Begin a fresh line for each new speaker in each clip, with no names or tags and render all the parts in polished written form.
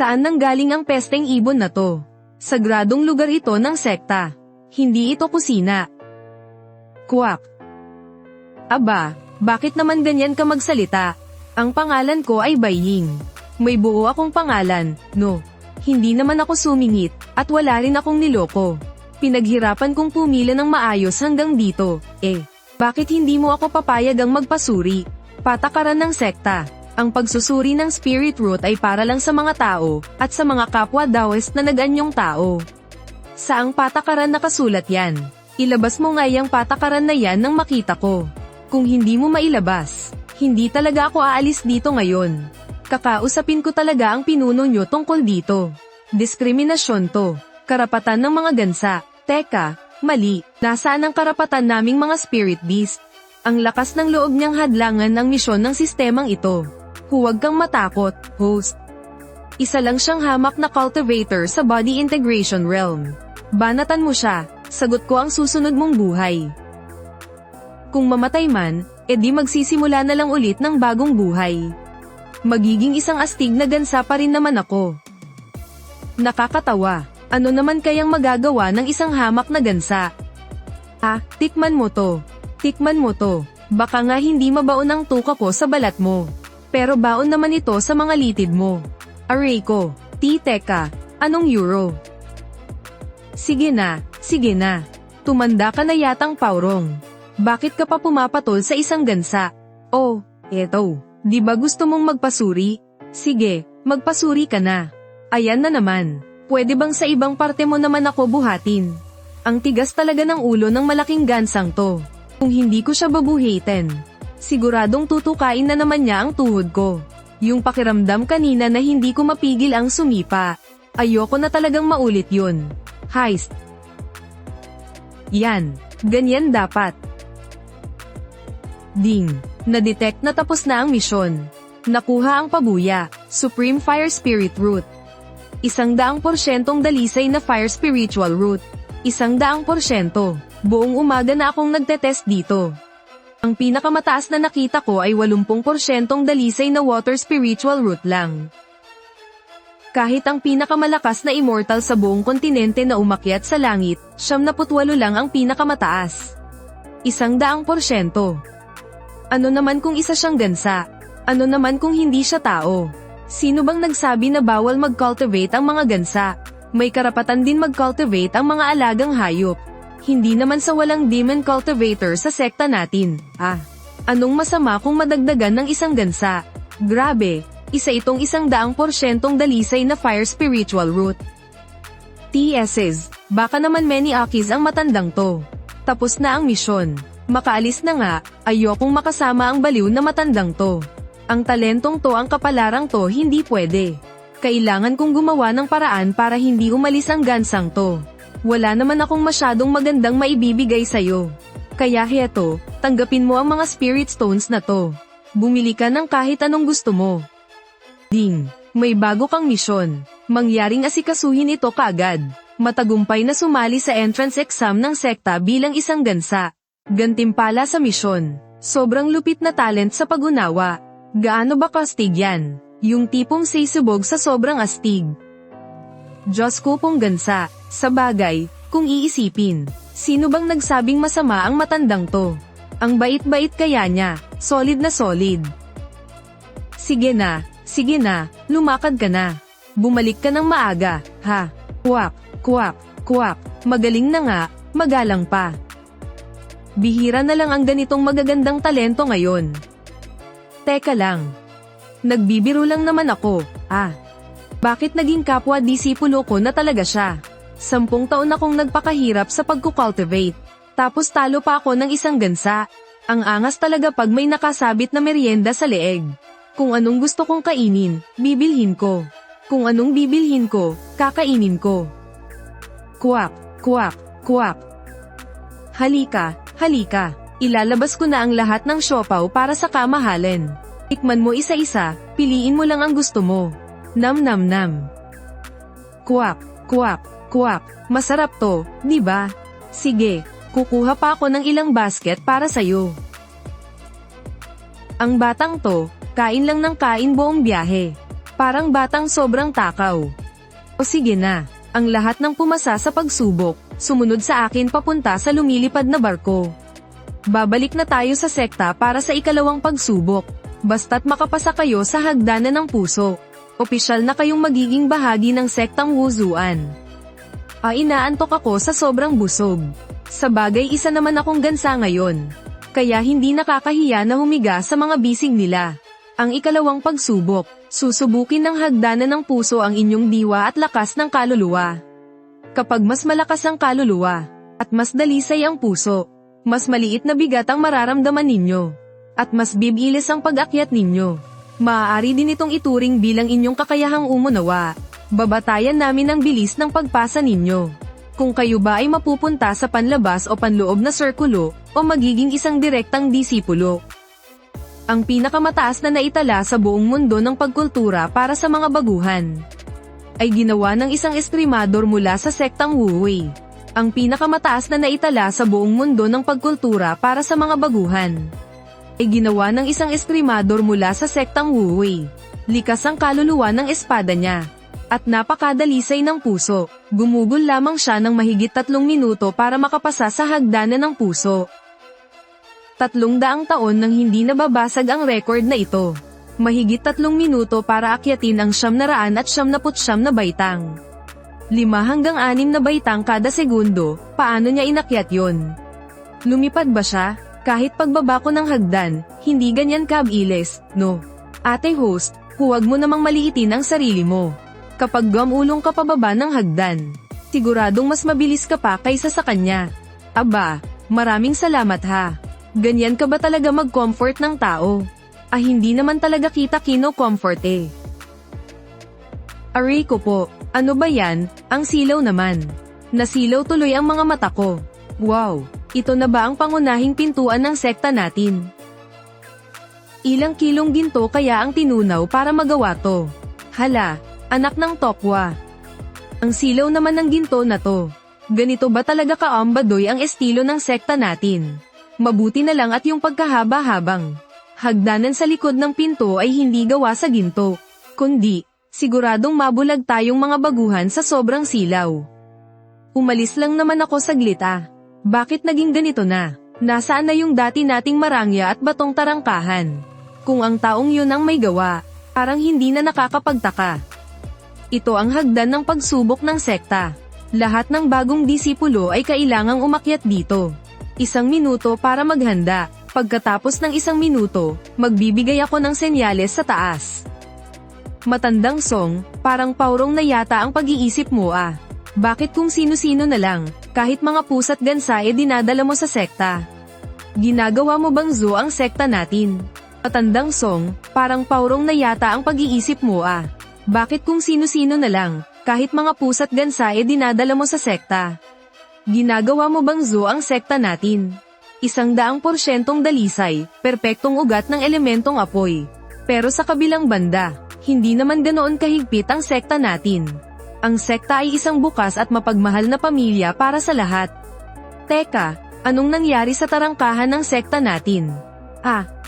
Saan nanggaling ang pesteng ibon na to? Sagradong lugar ito ng sekta. Hindi ito kusina. Kwak. Aba, bakit naman ganyan ka magsalita? Ang pangalan ko ay Baiying. May buo akong pangalan, no? Hindi naman ako sumingit, at wala rin akong niloko. Pinaghirapan kong pumila ng maayos hanggang dito. Bakit hindi mo ako papayagang magpasuri? Patakaran ng sekta. Ang pagsusuri ng spirit root ay para lang sa mga tao, at sa mga kapwa Taoist na nag-anyong tao. Saang patakaran nakasulat yan? Ilabas mo nga yung patakaran na yan nang makita ko. Kung hindi mo mailabas, hindi talaga ako aalis dito ngayon. Kakausapin ko talaga ang pinuno nyo tungkol dito. Diskriminasyon to. Karapatan ng mga gansa. Teka, mali. Nasaan ang karapatan naming mga spirit beast? Ang lakas ng loob niyang hadlangan ang misyon ng sistemang ito. Huwag kang matakot, host. Isa lang siyang hamak na cultivator sa body integration realm. Banatan mo siya, sagot ko ang susunod mong buhay. Kung mamatay man, edi magsisimula na lang ulit ng bagong buhay. Magiging isang astig na gansa pa rin naman ako. Nakakatawa, ano naman kayang magagawa ng isang hamak na gansa? Tikman mo to. Tikman mo to. Baka nga hindi mabaon ang tuka ko sa balat mo. Pero baon naman ito sa mga litid mo. Aray ko. Teka, anong euro? Sige na, sige na. Tumanda ka na yatang paurong. Bakit ka pa pumapatol sa isang gansa? Oh, eto. Di ba gusto mong magpasuri? Sige, magpasuri ka na. Ayan na naman. Pwede bang sa ibang parte mo naman ako buhatin? Ang tigas talaga ng ulo ng malaking gansang to. Kung hindi ko siya babuhitin, siguradong tutukain na naman niya ang tuhod ko. Yung pakiramdam kanina na hindi ko mapigil ang sumipa. Ayoko na talagang maulit yun. Heist. Yan. Ganyan dapat. Ding. Na-detect na tapos na ang misyon. Nakuha ang pabuya. Supreme Fire Spirit Root. 100% dalisay na Fire Spiritual Root. 100%. Buong umaga na akong nagtetest dito. Ang pinakamataas na nakita ko ay 80% dalisay na Water Spiritual Root lang. Kahit ang pinakamalakas na immortal sa buong kontinente na umakyat sa langit, 78 lang ang pinakamataas. 100%. Ano naman kung isa siyang gansa? Ano naman kung hindi siya tao? Sino bang nagsabi na bawal mag-cultivate ang mga gansa? May karapatan din mag-cultivate ang mga alagang hayop. Hindi naman sa walang demon cultivator sa sekta natin. Anong masama kung madagdagan ng isang gansa? Grabe, isa itong 100% dalisay na Fire Spiritual Root. TSs, baka naman many akis ang matandang to. Tapos na ang misyon. Makaalis na nga, ayokong makasama ang baliw na matandang to. Ang talentong to ang kapalarang to hindi pwede. Kailangan kong gumawa ng paraan para hindi umalis ang gansang to. Wala naman akong masyadong magandang maibibigay sa'yo. Kaya heto, tanggapin mo ang mga spirit stones na to. Bumili ka ng kahit anong gusto mo. Ding, may bago kang misyon. Mangyaring asikasuhin ito kaagad. Matagumpay na sumali sa entrance exam ng sekta bilang isang gansa. Gantimpala sa misyon. Sobrang lupit na talent sa pag-unawa. Gaano ba kastig yan? Yung tipong sisubog sa sobrang astig. Diyos ko pong gansa. Sa bagay, kung iisipin, sino bang nagsabing masama ang matandang to? Ang bait-bait kaya niya, solid na solid. Sige na, lumakad ka na. Bumalik ka ng maaga, ha? Kwak, kwak, kwak, magaling na nga, magalang pa. Bihira na lang ang ganitong magagandang talento ngayon. Teka lang. Nagbibiro lang naman ako, Bakit naging kapwa disipulo ko na talaga siya? 10 taon akong nagpakahirap sa pagkukultivate. Tapos talo pa ako ng isang gansa. Ang angas talaga pag may nakasabit na merienda sa leeg. Kung anong gusto kong kainin, bibilhin ko. Kung anong bibilhin ko, kakainin ko. Kwak, kwak, kwak. Halika, halika. Ilalabas ko na ang lahat ng siopaw para sa kamahalan. Tikman mo isa-isa, piliin mo lang ang gusto mo. Nam nam nam. Kwak, kwak. Kwak, masarap to, di ba? Sige, kukuha pa ako ng ilang basket para sa'yo. Ang batang to, kain lang ng kain buong biyahe. Parang batang sobrang takaw. O sige na, ang lahat ng pumasa sa pagsubok, sumunod sa akin papunta sa lumilipad na barko. Babalik na tayo sa sekta para sa ikalawang pagsubok. Basta't makapasa kayo sa hagdanan ng puso. Opisyal na kayong magiging bahagi ng sektang Wuzuan. Inaantok ako sa sobrang busog. Sa bagay isa naman akong gansa ngayon. Kaya hindi nakakahiya na humiga sa mga bisig nila. Ang ikalawang pagsubok, susubukin ng hagdanan ng puso ang inyong diwa at lakas ng kaluluwa. Kapag mas malakas ang kaluluwa, at mas dalisay ang puso, mas maliit na bigat ang mararamdaman ninyo. At mas bibilis ang pag-akyat ninyo. Maaari din itong ituring bilang inyong kakayahang umunawa. Babatayan namin ang bilis ng pagpasa ninyo. Kung kayo ba ay mapupunta sa panlabas o panloob na sirkulo, o magiging isang direktang disipulo. Ang pinakamataas na naitala sa buong mundo ng pagkultura para sa mga baguhan, ay ginawa ng isang estrimador mula sa sektang Wu-Wei. Ang pinakamataas na naitala sa buong mundo ng pagkultura para sa mga baguhan, ay ginawa ng isang estrimador mula sa sektang Wu-Wei. Likas ang kaluluwa ng espada niya. At napakadalisay ng puso. Gumugol lamang siya ng mahigit 3 minuto para makapasa sa hagdanan ng puso. 300 taon nang hindi nababasag ang record na ito. Mahigit 3 minuto para akyatin ang 999 na baitang. 5 hanggang 6 na baitang kada segundo, paano niya inakyat yon? Lumipad ba siya? Kahit pagbaba ko ng hagdan, hindi ganyan kabilis, no? Ate host, huwag mo namang maliitin ang sarili mo. Kapag gumulong ka pababa ng hagdan, siguradong mas mabilis ka pa kaysa sa kanya. Aba, maraming salamat ha. Ganyan ka ba talaga mag-comfort ng tao? Hindi naman talaga kita kino-comfort eh. Aray ko po, ano ba yan? Ang silaw naman. Nasilaw tuloy ang mga mata ko. Wow, ito na ba ang pangunahing pintuan ng sekta natin? Ilang kilong ginto kaya ang tinunaw para magawa to? Hala, anak ng tokwa. Ang silaw naman ng ginto na to. Ganito ba talaga kaambadoy ang estilo ng sekta natin? Mabuti na lang at yung pagkahaba-habang hagdanan sa likod ng pinto ay hindi gawa sa ginto, kundi siguradong mabulag tayong mga baguhan sa sobrang silaw. Umalis lang naman ako saglit ah. Bakit naging ganito na? Nasaan na yung dati nating marangya at batong tarangkahan? Kung ang taong yun ang may gawa, parang hindi na nakakapagtaka. Ito ang hagdan ng pagsubok ng sekta. Lahat ng bagong disipulo ay kailangang umakyat dito. 1 minuto para maghanda. Pagkatapos ng 1 minuto, magbibigay ako ng senyales sa taas. Matandang Song, parang paurong na yata ang pag-iisip mo ah. Bakit kung sino-sino na lang, kahit mga pusa't gansa dinadala mo sa sekta? Ginagawa mo bang zoo ang sekta natin? Matandang Song, parang paurong na yata ang pag-iisip mo ah. Bakit kung sino-sino na lang, kahit mga pusa't gansa dinadala mo sa sekta? Ginagawa mo bang zoo ang sekta natin? 100% dalisay, perpektong ugat ng elementong apoy. Pero sa kabilang banda, hindi naman ganoon kahigpit ang sekta natin. Ang sekta ay isang bukas at mapagmahal na pamilya para sa lahat. Teka, anong nangyari sa tarangkahan ng sekta natin?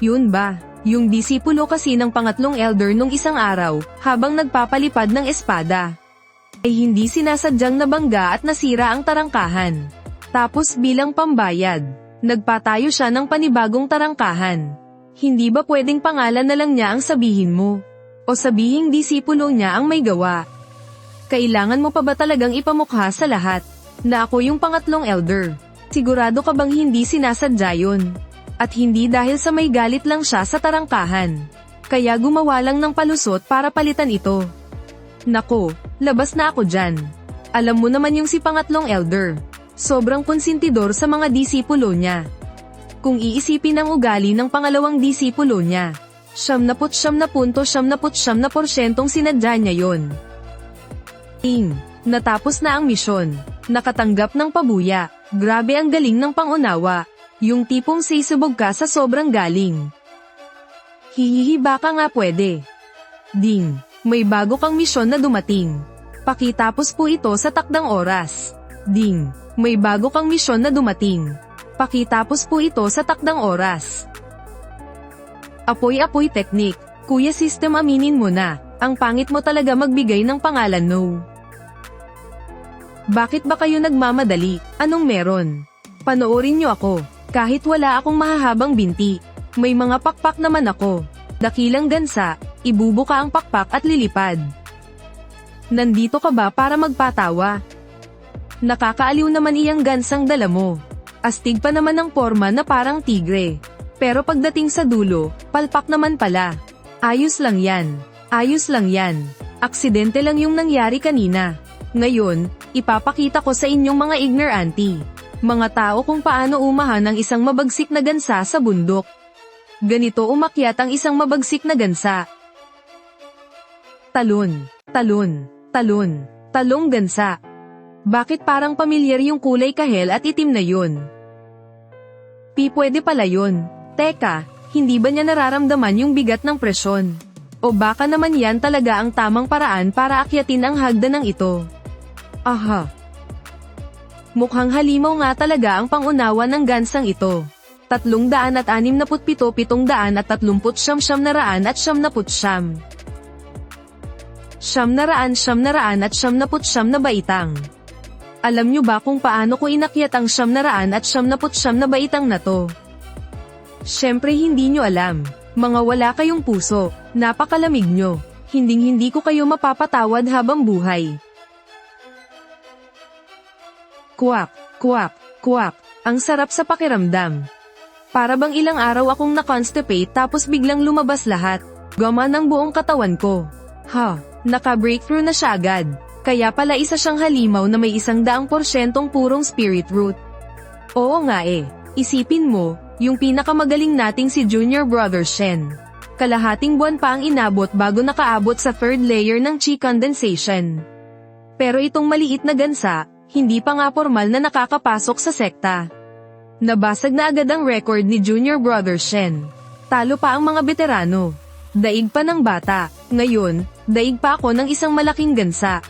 Yun ba? Yung disipulo kasi ng pangatlong elder nung isang araw, habang nagpapalipad ng espada, ay hindi sinasadyang nabangga at nasira ang tarangkahan. Tapos bilang pambayad, nagpatayo siya ng panibagong tarangkahan. Hindi ba pwedeng pangalan na lang niya ang sabihin mo? O sabihing disipulo niya ang may gawa? Kailangan mo pa ba talagang ipamukha sa lahat na ako yung pangatlong elder? Sigurado ka bang hindi sinasadya yun? At hindi dahil sa may galit lang siya sa tarangkahan, kaya gumawa lang ng palusot para palitan ito. Nako, labas na ako dyan. Alam mo naman yung si pangatlong elder. Sobrang konsentidor sa mga disipulo niya. Kung iisipin ang ugali ng pangalawang disipulo niya, 99.99% sinadya niya yon. Natapos na ang misyon. Nakatanggap ng pabuya. Grabe ang galing ng pangunawa. Yung tipong sisubog ka sa sobrang galing. Hihihi baka nga pwede. Ding, may bago kang misyon na dumating. Pakitapos po ito sa takdang oras. Ding, may bago kang misyon na dumating. Pakitapos po ito sa takdang oras. Apoy-apoy technique. Kuya system aminin mo na, Ang pangit mo talaga magbigay ng pangalan no. Bakit ba kayo nagmamadali? Anong meron? Panoorin niyo ako. Kahit wala akong mahahabang binti, may mga pakpak naman ako. Dakilang gansa, ibubuka ang pakpak at lilipad. Nandito ka ba para magpatawa? Nakakaaliw naman iyang gansang dala mo. Astig pa naman ang forma na parang tigre. Pero pagdating sa dulo, palpak naman pala. Ayos lang yan. Ayos lang yan. Aksidente lang yung nangyari kanina. Ngayon, ipapakita ko sa inyong mga ignorante. Mga tao kung paano umahan ang isang mabagsik na gansa sa bundok. Ganito umakyat ang isang mabagsik na gansa. Talon, talon, talon, talong gansa. Bakit parang pamilyar yung kulay kahel at itim na yun? Pwede pala yun. Teka, hindi ba niya nararamdaman yung bigat ng presyon? O baka naman yan talaga ang tamang paraan para akyatin ang hagdanan ito. Aha. Mukhang halimaw nga talaga ang pangunawa ng gansang ito. 367 739 na baitang. Alam nyo ba kung paano ko inakyat ang 999 na baitang na to? Syempre hindi nyo alam. Mga wala kayong puso, napakalamig nyo. Hinding-hindi ko kayo mapapatawad habang buhay. Kuwak, kuwak, kuwak. Ang sarap sa pakiramdam. Para bang ilang araw akong na-constipate tapos biglang lumabas lahat. Gama ng buong katawan ko. Naka-breakthrough na siya agad. Kaya pala isa siyang halimaw na may 100% purong spirit root. Oo nga eh. Isipin mo, yung pinakamagaling nating si Junior Brother Shen. Kalahating buwan pa ang inabot bago nakaabot sa third layer ng chi condensation. Pero itong maliit na gansa, hindi pa nga formal na nakakapasok sa sekta. Nabasag na agad ang record ni Junior Brother Shen. Talo pa ang mga veterano. Daig pa ng bata. Ngayon, daig pa ako ng isang malaking gansa.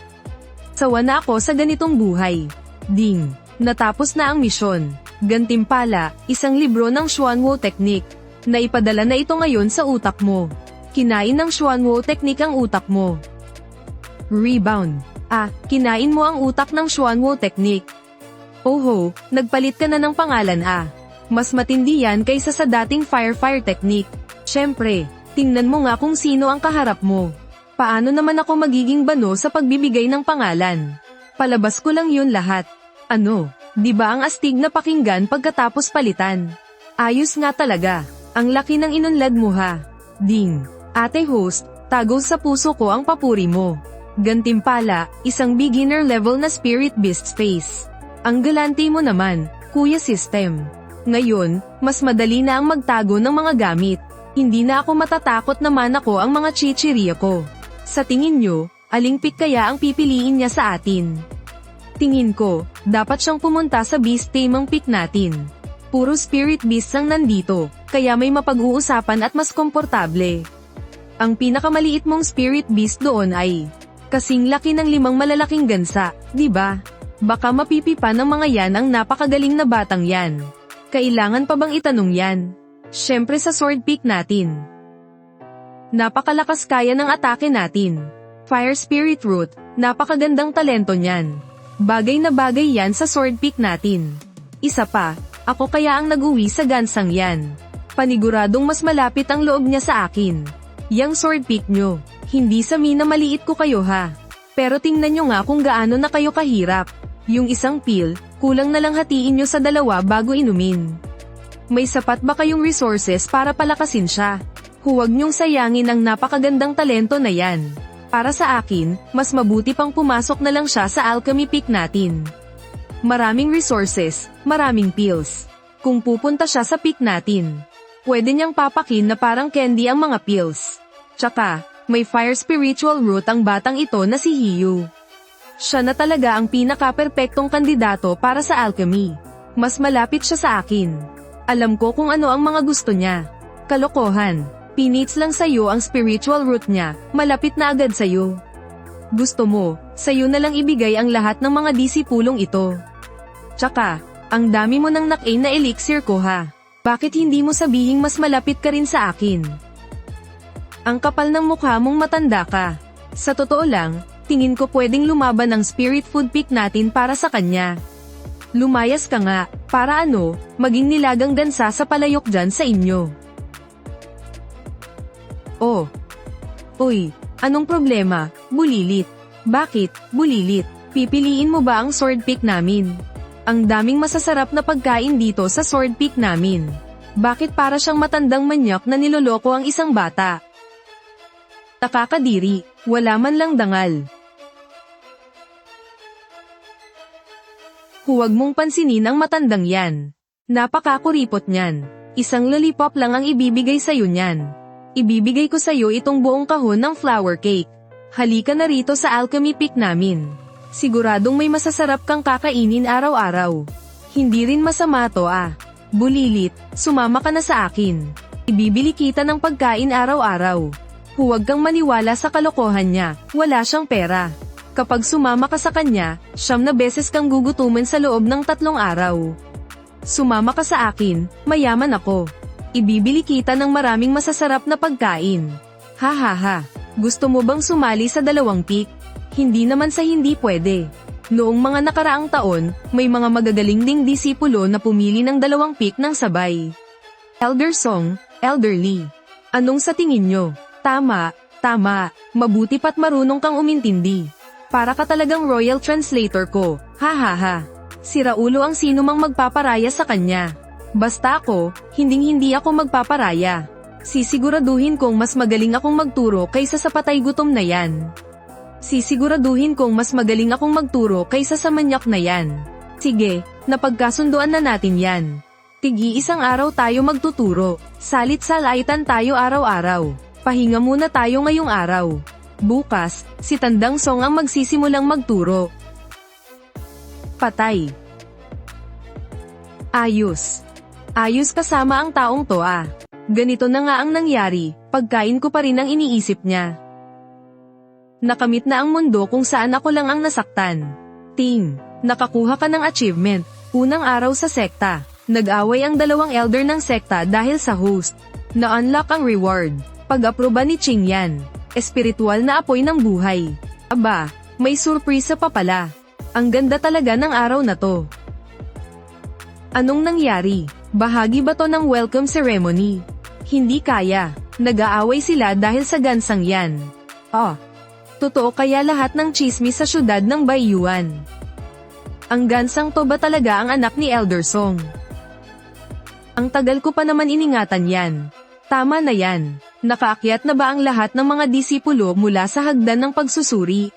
Sawa na ako sa ganitong buhay. Ding. Natapos na ang misyon. Gantimpala, isang libro ng Xuanwu Technique. Naipadala na ito ngayon sa utak mo. Kinain ng Xuanwu Technique ang utak mo. Rebound. Kinain mo ang utak ng Xuanwu Technique. Oho, nagpalit ka na ng pangalan Mas matindi yan kaysa sa dating Fire Technique. Syempre, tingnan mo nga kung sino ang kaharap mo. Paano naman ako magiging bano sa pagbibigay ng pangalan? Palabas ko lang yun lahat. Ano, di ba ang astig na pakinggan pagkatapos palitan? Ayos nga talaga. Ang laki ng inunlad mo Ding. Ate host, tago sa puso ko ang papuri mo. Gantimpala, isang beginner level na spirit beast space. Ang galante mo naman, Kuya System. Ngayon, mas madali na ang magtago ng mga gamit. Hindi na ako matatakot naman ako ang mga chichirya ko. Sa tingin nyo, aling pick kaya ang pipiliin niya sa atin? Tingin ko, dapat siyang pumunta sa beast tamang pick natin. Puro spirit beasts ang nandito, kaya may mapag-uusapan at mas komportable. Ang pinakamaliit mong spirit beast doon ay kasing laki ng 5 malalaking gansa, di ba? Baka mapipipa ng mga yan ang napakagaling na batang yan. Kailangan pa bang itanong yan? Syempre sa sword pick natin. Napakalakas kaya ng atake natin. Fire Spirit Root, napakagandang talento niyan. Bagay na bagay yan sa sword pick natin. Isa pa, ako kaya ang nag-uwi sa gansang yan. Paniguradong mas malapit ang loob niya sa akin. Yang sword pick nyo, hindi sa mina maliit ko kayo Pero tingnan nyo nga kung gaano na kayo kahirap. Yung isang pill, kulang na lang hatiin nyo sa 2 bago inumin. May sapat ba kayong resources para palakasin siya? Huwag nyong sayangin ang napakagandang talento na yan. Para sa akin, mas mabuti pang pumasok na lang siya sa alchemy pick natin. Maraming resources, maraming pills. Kung pupunta siya sa pick natin, pwede niyang papakin na parang candy ang mga pills. Tsaka, may fire spiritual root ang batang ito na si Hiyu. Siya na talaga ang pinaka-perpektong kandidato para sa alchemy. Mas malapit siya sa akin. Alam ko kung ano ang mga gusto niya. Kalokohan. Pinits lang sa'yo ang spiritual root niya, malapit na agad sa'yo. Gusto mo, sa'yo na lang ibigay ang lahat ng mga disipulong ito. Tsaka, ang dami mo ng nak-ain na elixir ko Bakit hindi mo sabihing mas malapit ka rin sa akin? Ang kapal ng mukha mong matanda ka. Sa totoo lang, tingin ko pwedeng lumaban ang spirit food pick natin para sa kanya. Lumayas ka nga, para ano, maging nilagang gansa sa palayok dyan sa inyo. Oh. Uy, anong problema, bulilit? Bakit, bulilit? Pipiliin mo ba ang sword pick namin? Ang daming masasarap na pagkain dito sa sword pick namin. Bakit para siyang matandang manyak na niloloko ang isang bata? Nakakadiri, wala man lang dangal. Huwag mong pansinin ang matandang yan. Napakakuripot niyan. Isang lollipop lang ang ibibigay sa'yo niyan. Ibibigay ko sa'yo itong buong kahon ng flower cake. Halika na rito sa alchemy pick namin. Siguradong may masasarap kang kakainin araw-araw. Hindi rin masama to ah. Bulilit, sumama ka na sa akin. Ibibili kita ng pagkain araw-araw. Huwag kang maniwala sa kalokohan niya, wala siyang pera. Kapag sumama ka sa kanya, 9 na beses kang gugutumin sa loob ng 3 araw. Sumama ka sa akin, mayaman ako. Ibibili kita ng maraming masasarap na pagkain. Ha ha ha, gusto mo bang sumali sa 2 pick? Hindi naman sa hindi pwede. Noong mga nakaraang taon, may mga magagaling ding disipulo na pumili ng 2 pick ng sabay. Elder Song, Elderly. Anong sa tingin nyo? Tama, tama, mabuti pa't marunong kang umintindi. Para ka talagang royal translator ko, ha ha ha. Si Raulo ang sino mang magpaparaya sa kanya. Basta ako, hinding-hindi ako magpaparaya. Sisiguraduhin kong mas magaling akong magturo kaysa sa patay gutom na yan. Sisiguraduhin kong mas magaling akong magturo kaysa sa manyak na yan. Sige, napagkasunduan na natin yan. Tig-iisang araw tayo magtuturo, salit-salaitan tayo araw-araw. Pahinga muna tayo ngayong araw. Bukas, si Tandang Song ang magsisimulang magturo. Patay. Ayos. Ayos kasama ang taong to ah. Ganito na nga ang nangyari, pagkain ko pa rin ang iniisip niya. Nakamit na ang mundo kung saan ako lang ang nasaktan. Ting, nakakuha ka ng achievement, unang araw sa sekta. Nag-away ang 2 elder ng sekta dahil sa host. Na-unlock ang reward. Pag-aproba ni Ching yan. Espiritual na apoy ng buhay. Aba, may surpresa pa pala. Ang ganda talaga ng araw na to. Anong nangyari? Bahagi ba to ng welcome ceremony? Hindi kaya. Nag-aaway sila dahil sa gansang yan. Oh. Totoo kaya lahat ng chismis sa syudad ng Baiyuan? Ang gansang to ba talaga ang anak ni Elder Song? Ang tagal ko pa naman iningatan yan. Tama na yan. Nakaakyat na ba ang lahat ng mga disipulo mula sa hagdan ng pagsusuri?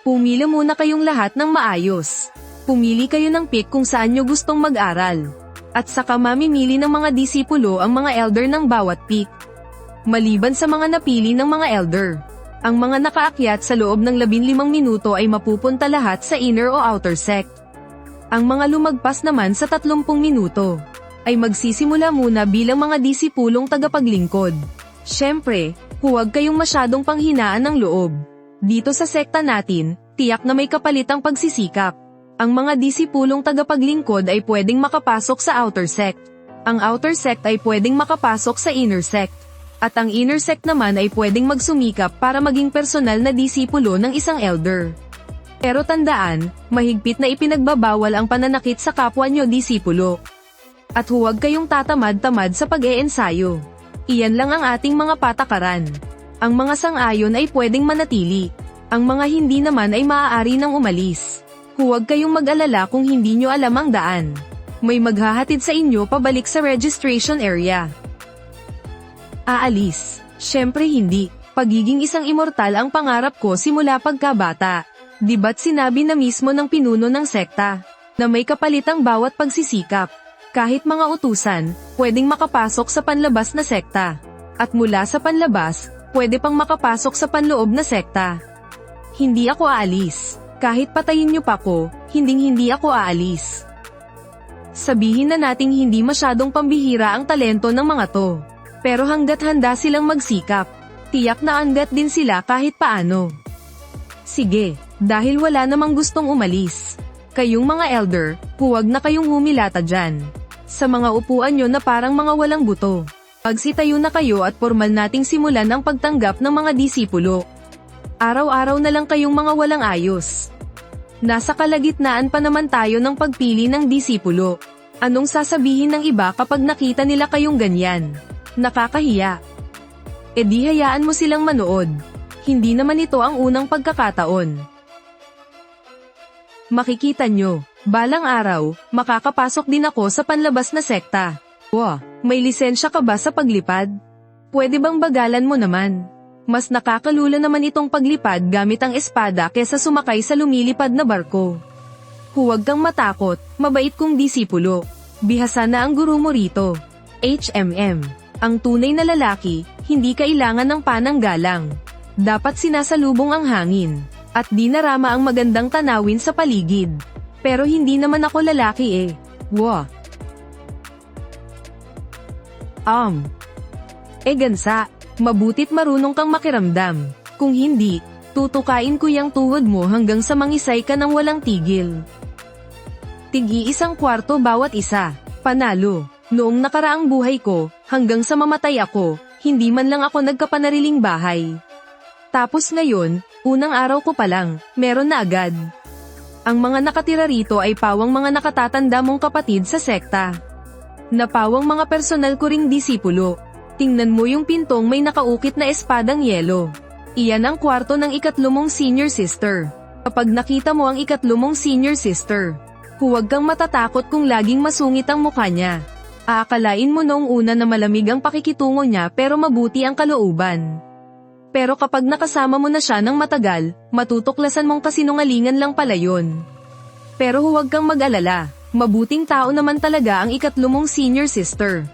Pumili muna kayong lahat ng maayos. Pumili kayo ng pick kung saan nyo gustong mag-aral. At saka mamimili ng mga disipulo ang mga elder ng bawat pick. Maliban sa mga napili ng mga elder, ang mga nakaakyat sa loob ng 15 minuto ay mapupunta lahat sa inner o outer sect. Ang mga lumagpas naman sa 30 minuto ay magsisimula muna bilang mga disipulong tagapaglingkod. Siyempre, huwag kayong masyadong panghinaan ng loob. Dito sa sekta natin, tiyak na may kapalitang pagsisikap. Ang mga disipulong tagapaglingkod ay pwedeng makapasok sa outer sect. Ang outer sect ay pwedeng makapasok sa inner sect. At ang inner sect naman ay pwedeng magsumikap para maging personal na disipulo ng isang elder. Pero tandaan, mahigpit na ipinagbabawal ang pananakit sa kapwa nyo disipulo. At huwag kayong tatamad-tamad sa pag-eensayo. Iyan lang ang ating mga patakaran. Ang mga sang-ayon ay pwedeng manatili. Ang mga hindi naman ay maaari nang umalis. Huwag kayong mag-alala kung hindi nyo alam ang daan. May maghahatid sa inyo pabalik sa registration area. Aalis? Syempre hindi. Pagiging isang immortal ang pangarap ko simula pagkabata. Di ba't sinabi na mismo ng pinuno ng sekta, na may kapalitang bawat pagsisikap. Kahit mga utusan, pwedeng makapasok sa panlabas na sekta. At mula sa panlabas, pwede pang makapasok sa panloob na sekta. Hindi ako aalis. Kahit patayin niyo pa ko, hinding-hindi ako aalis. Sabihin na nating hindi masyadong pambihira ang talento ng mga to. Pero hanggat handa silang magsikap, tiyak na anggat din sila kahit paano. Sige, dahil wala namang gustong umalis. Kayong mga elder, huwag na kayong humilata dyan. Sa mga upuan nyo na parang mga walang buto. Magsitayo na kayo at formal nating simulan ang pagtanggap ng mga disipulo. Araw-araw na lang kayong mga walang ayos. Nasa kalagitnaan pa naman tayo ng pagpili ng disipulo. Anong sasabihin ng iba kapag nakita nila kayong ganyan? Nakakahiya. E di hayaan mo silang manood. Hindi naman ito ang unang pagkakataon. Makikita nyo, balang araw, makakapasok din ako sa panlabas na sekta. May lisensya ka ba sa paglipad? Pwede bang bagalan mo naman? Mas nakakalula naman itong paglipad gamit ang espada kesa sumakay sa lumilipad na barko. Huwag kang matakot, mabait kong disipulo. Bihasa na ang guru mo rito. HMM. Ang tunay na lalaki, hindi kailangan ng pananggalang. Dapat sinasalubong ang hangin. At di narama ang magandang tanawin sa paligid. Pero hindi naman ako lalaki eh. Gansa. Mabutit marunong kang makiramdam. Kung hindi, tutukain ko yang tuhod mo hanggang sa mangisay ka ng walang tigil. Tig-iisang kwarto bawat isa. Panalo. Noong nakaraang buhay ko, hanggang sa mamatay ako, hindi man lang ako nagkapanariling bahay. Tapos ngayon, unang araw ko pa lang, meron na agad. Ang mga nakatira rito ay pawang mga nakatatanda mong kapatid sa sekta. Napawang mga personal ko ring disipulo. Tingnan mo yung pintong may nakaukit na espadang yelo. Iyan ang kwarto ng ikatlumong senior sister. Kapag nakita mo ang ikatlumong senior sister, huwag kang matatakot kung laging masungit ang mukha niya. Aakalain mo noong una na malamig ang pakikitungo niya pero mabuti ang kalooban. Pero kapag nakasama mo na siya ng matagal, matutuklasan mong kasinungalingan lang pala yun. Pero huwag kang mag-alala, mabuting tao naman talaga ang ikatlumong senior sister.